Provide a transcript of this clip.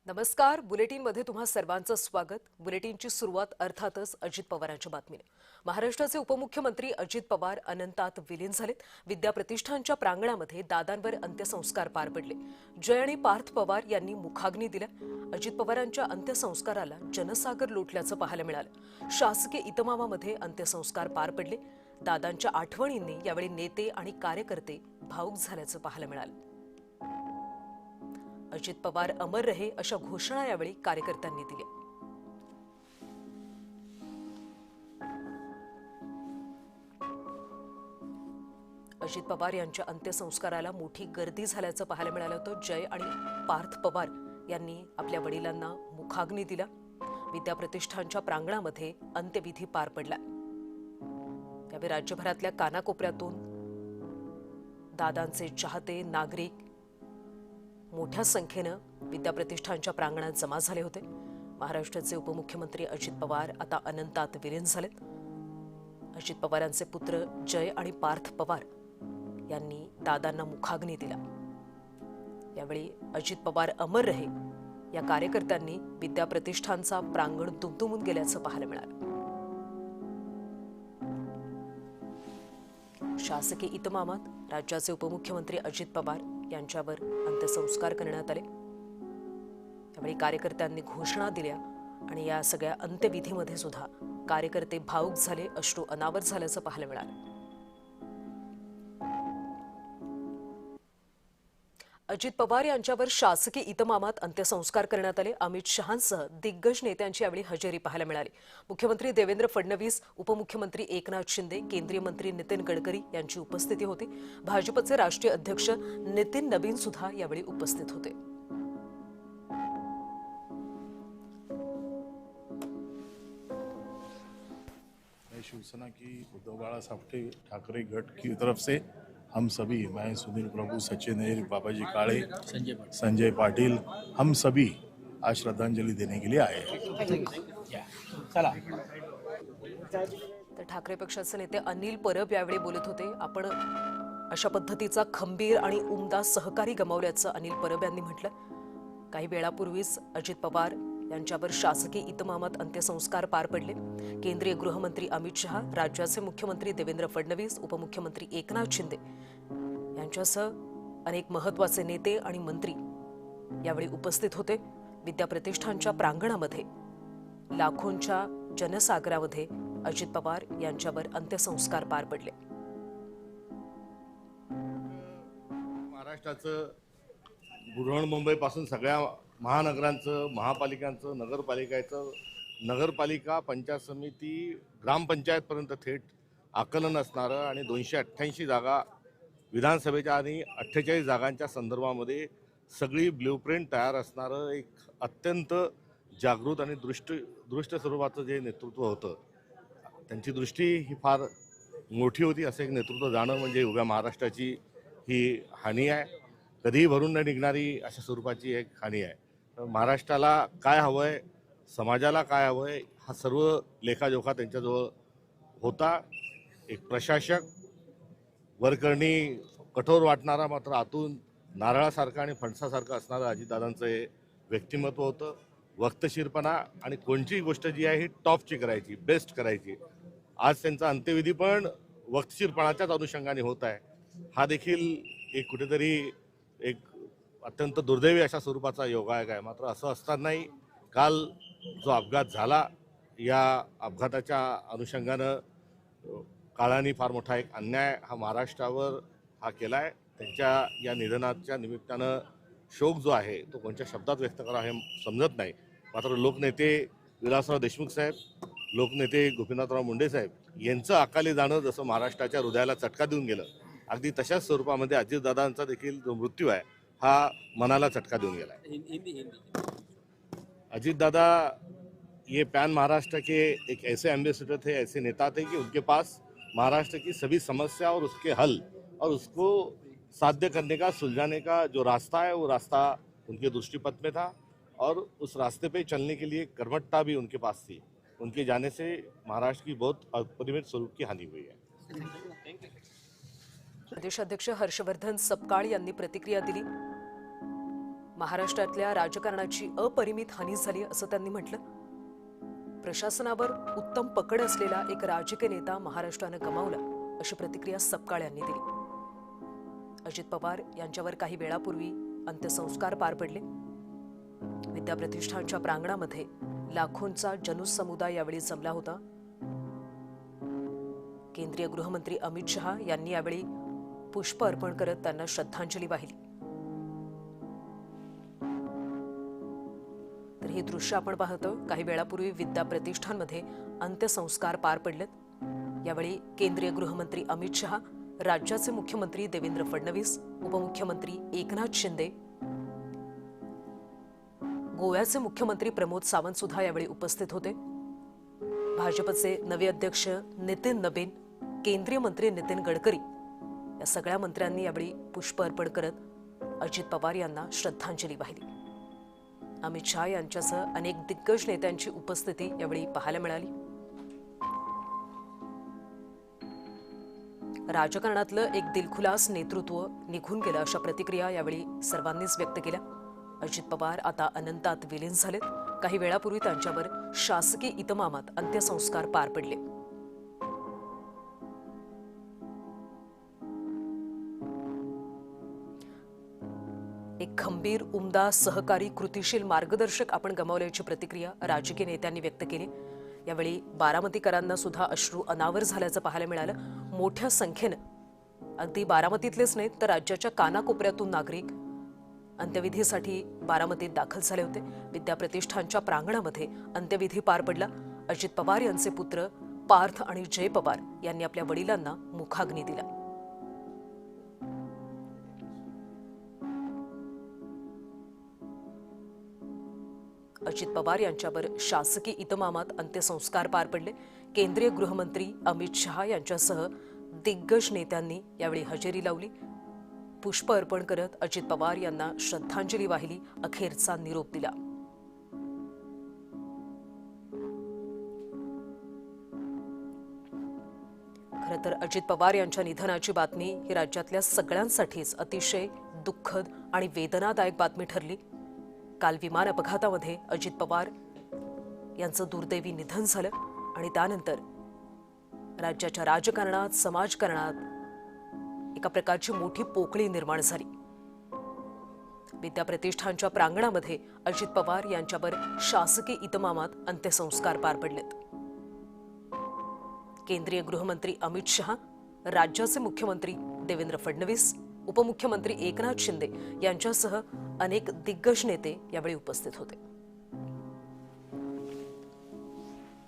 नमस्कार. बुलेटिनमध्ये तुम्हा सर्वांचं स्वागत. बुलेटिनची सुरुवात अर्थातच अजित पवारांच्या बातमीने. महाराष्ट्राचे उपमुख्यमंत्री अजित पवार अनंतात विलीन झालेत. विद्याप्रतिष्ठानच्या प्रांगणामध्ये दादांवर अंत्यसंस्कार पार पडले. जय आणि पार्थ पवार यांनी मुखाग्नी दिल्या. अजित पवारांच्या अंत्यसंस्काराला जनसागर लोटल्याचं पाहायला मिळालं. शासकीय इतमामामध्ये अंत्यसंस्कार पार पडले. दादांच्या आठवणींनी यावेळी नेते आणि कार्यकर्ते भावुक झाल्याचं पाहायला मिळालं. अजित पवार अमर रहे अशा घोषणा यावेळी कार्यकर्त्यांनी दिल्या. अजित पवार यांच्या अंत्यसंस्काराला मोठी गर्दी झाल्याचं पाहायला मिळालं होतं. जय आणि पार्थ पवार यांनी आपल्या वडिलांना मुखाग्नी दिला. विद्याप्रतिष्ठानच्या प्रांगणामध्ये अंत्यविधी पार पडला. यावेळी राज्यभरातल्या कानाकोपऱ्यातून दादांचे चाहते नागरिक मोठ्या संख्येनं विद्याप्रतिष्ठानच्या प्रांगणात जमा झाले होते. महाराष्ट्राचे उपमुख्यमंत्री अजित पवार आता अनंतात विलीन झालेत. अजित पवारांचे पुत्र जय आणि पार्थ पवार यांनी दादांना मुखाग्नी दिला. यावेळी अजित पवार अमर रहे या कार्यकर्त्यांनी विद्याप्रतिष्ठानचा प्रांगण दुमदुमून गेल्याचं पाहायला मिळालं. शासकीय इतमामात राज्याचे उपमुख्यमंत्री अजित पवार यांच्यावर अंत्यसंस्कार करण्यात आले. त्यावेळी कार्यकर्त्यांनी घोषणा दिल्या आणि या सगळ्या अंत्यविधीमध्ये सुद्धा कार्यकर्ते भावुक झाले, अश्रू अनावर झाल्याचं पाहायला मिळालं. अजित पवार यांच्यावर शासकीय इतमामात अंत्यसंस्कार करण्यात आले. अमित शहांसह दिग्गज नेत्यांची यावेळी हजेरी पाहायला मिळाली. मुख्यमंत्री देवेंद्र फडणवीस, उपमुख्यमंत्री एकनाथ शिंदे, केंद्रीय मंत्री नितीन गडकरी यांची उपस्थिती होती. भाजपचे राष्ट्रीय अध्यक्ष नितीन नबीन सुद्धा यावेळी उपस्थित होते. शिवसेना की उद्धव बाळासाहेब ठाकरे गट की तरफ से हम सभी, मैं सुनील प्रभु, सचिन अहिर, बाबाजी काळे, संजय पाटिल, हम सभी आज श्रद्धांजलि देने के लिए आए हैं. तर ठाकरे पक्षाचे नेते अनिल परब यावेळी बोलत होते. आपण अशा पद्धतीचा खंबीर आणि उमदा सहकारी गमावल्याचं अनिल परब यांनी म्हटलं. काही वेळापूर्वीच अजित पवार यांच्यावर शासकीय इतमामात अंत्यसंस्कार पार पडले. केंद्रीय गृहमंत्री अमित शहा, राज्याचे मुख्यमंत्री देवेंद्र फडणवीस, उपमुख्यमंत्री एकनाथ शिंदे यांच्यासह अनेक महत्त्वाचे नेते आणि मंत्री यावेळी उपस्थित होते. विद्याप्रतिष्ठानच्या प्रांगणामध्ये लाखोंच्या जनसागरामध्ये अजित पवार यांच्यावर अंत्यसंस्कार पार पडले. महाराष्ट्राचं बृहन्मुंबईपासून सगळ्या महानगरांचं, महापालिकांचं, नगरपालिका, पंचायत समिती, ग्रामपंचायतपर्यंत थेट आकलन असणारं आणि 288 जागा विधानसभेच्या आणि 48 जागांच्या संदर्भामध्ये सगळी ब्ल्यूप्रिंट तयार असणारं एक अत्यंत जागृत आणि दृष्ट स्वरूपाचं जे नेतृत्व होतं, त्यांची दृष्टी ही फार मोठी होती. असं एक नेतृत्व जाणं म्हणजे उभ्या महाराष्ट्राची ही हानी आहे. कधीही भरून न निघणारी अशा स्वरूपाची एक हानी आहे. महाराष्ट्राला काय हवं आहे, समाजाला काय हवं आहे, हा सर्व लेखाजोखा त्यांच्याजवळ होता. एक प्रशासक, वरकरणी कठोर वाटणारा मात्र आतून नारळासारखं आणि फणसासारखं असणारं अजितदादांचं हे व्यक्तिमत्व होतं. वक्तशीरपणा आणि कोणतीही गोष्ट जी आहे ही टॉपची करायची, बेस्ट करायची. आज त्यांचा अंत्यविधी पण वक्तशीरपणाच्याच अनुषंगाने होत आहे. हा देखील एक कुठेतरी एक अत्यंत दुर्दैवी अशा स्वरूपाचा योगायोग आहे. मात्र असं असतानाही काल जो अपघात झाला, या अपघाताच्या अनुषंगानं काळाने फार मोठा एक अन्याय हा महाराष्ट्रावर हा केला आहे. त्यांच्या या निधनाच्या निमित्तानं शोक जो आहे तो कोणत्या शब्दात व्यक्त करा हे समजत नाही. मात्र लोकनेते विलासराव देशमुख साहेब, लोकनेते गोपीनाथराव मुंडे साहेब यांचं अकाली जाणं जसं महाराष्ट्राच्या हृदयाला चटका देऊन गेलं, अगदी तशाच स्वरूपामध्ये अजितदादांचा देखील जो मृत्यू आहे हा मनाला चटका देऊन गेला है. अजितदादा ये पैन महाराष्ट्र के एक ऐसे एम्बेसडर थे, ऐसे नेता थे कि उनके पास महाराष्ट्र की सभी समस्या और उसके हल और उसको साध्य करने का, सुलझाने का जो रास्ता है वो रास्ता उनके दृष्टिपथ में था और उस रास्ते पे चलने के लिए कर्मठता भी उनके पास थी. उनके जाने से महाराष्ट्र की बहुत अपरिमित स्वरूप की हानि हुई है. प्रदेशाध्यक्ष हर्षवर्धन सपकाळ यांनी प्रतिक्रिया दिली. महाराष्ट्रातल्या राजकारणाची अपरिमित हानी झाली असं त्यांनी म्हटलं. प्रशासनावर उत्तम पकड असलेला एक राजकीय नेता महाराष्ट्रानं गमावला अशी प्रतिक्रिया सपकाळ यांनी दिली. अजित पवार यांच्यावर काही वेळापूर्वी अंत्यसंस्कार पार पडले. विद्याप्रतिष्ठानच्या प्रांगणामध्ये लाखोंचा जनसमुदाय यावेळी जमला होता. केंद्रीय गृहमंत्री अमित शहा यांनी यावेळी पुष्प अर्पण करत त्यांना श्रद्धांजली वाहिली. तर ही दृश्य आपण पाहतो. काही वेळापूर्वी विद्याप्रतिष्ठानमध्ये अंत्यसंस्कार पार पडलेत. यावेळी केंद्रीय गृहमंत्री अमित शहा, राज्याचे मुख्यमंत्री देवेंद्र फडणवीस, उपमुख्यमंत्री एकनाथ शिंदे, गोव्याचे मुख्यमंत्री प्रमोद सावंत सुद्धा यावेळी उपस्थित होते. भाजपचे नवे अध्यक्ष नितीन नबीन, केंद्रीय मंत्री नितीन गडकरी या सगळ्या मंत्र्यांनी यावेळी पुष्प अर्पण करत अजित पवार यांना श्रद्धांजली वाहिली. अमित शहा यांच्यासह अनेक दिग्गज नेत्यांची उपस्थिती यावेळी पाहायला मिळाली. राजकारणातलं एक दिलखुलास नेतृत्व निघून गेलं अशा प्रतिक्रिया यावेळी सर्वांनीच व्यक्त केल्या. अजित पवार आता अनंतात विलीन झालेत. काही वेळापूर्वी त्यांच्यावर शासकीय इतमामात अंत्यसंस्कार पार पडले. एक खंबीर, उमदा, सहकारी, कृतिशील मार्गदर्शक आपण गमावल्याची प्रतिक्रिया राजकीय नेत्यांनी व्यक्त केली. यावेळी बारामतीकरांना सुद्धा अश्रू अनावर झाल्याचं पाहायला मिळालं. मोठ्या संख्येनं अगदी बारामतीतलेच नाहीत तर राज्याच्या कानाकोपऱ्यातून नागरिक अंत्यविधीसाठी बारामतीत दाखल झाले होते. विद्याप्रतिष्ठानच्या प्रांगणामध्ये अंत्यविधी पार पडला. अजित पवार यांचे पुत्र पार्थ आणि जय पवार यांनी आपल्या वडिलांना मुखाग्नी दिला. अजित पवार यांच्यावर शासकीय इतमामात अंत्यसंस्कार पार पडले. केंद्रीय गृहमंत्री अमित शहा यांच्यासह दिग्गज नेत्यांनी यावेळी हजेरी लावली. पुष्प अर्पण करत अजित पवार यांना श्रद्धांजली वाहिली, अखेरचा निरोप दिला. खरं तर अजित पवार यांच्या निधनाची बातमी ही राज्यातल्या सगळ्यांसाठीच अतिशय दुःखद आणि वेदनादायक बातमी ठरली. काल विमान अपघातामध्ये अजित पवार यांचं दुर्दैवी निधन झालं आणि त्यानंतर राज्याच्या राजकारणात, समाजकारणात एका प्रकारची मोठी पोकळी निर्माण झाली. विद्याप्रतिष्ठानच्या प्रांगणामध्ये अजित पवार यांच्यावर शासकीय इतमामात अंत्यसंस्कार पार पडलेत. केंद्रीय गृहमंत्री अमित शहा, राज्याचे मुख्यमंत्री देवेंद्र फडणवीस, उपमुख्यमंत्री एकनाथ शिंदे यांच्यासह अनेक दिग्गज नेते यावेळी उपस्थित होते.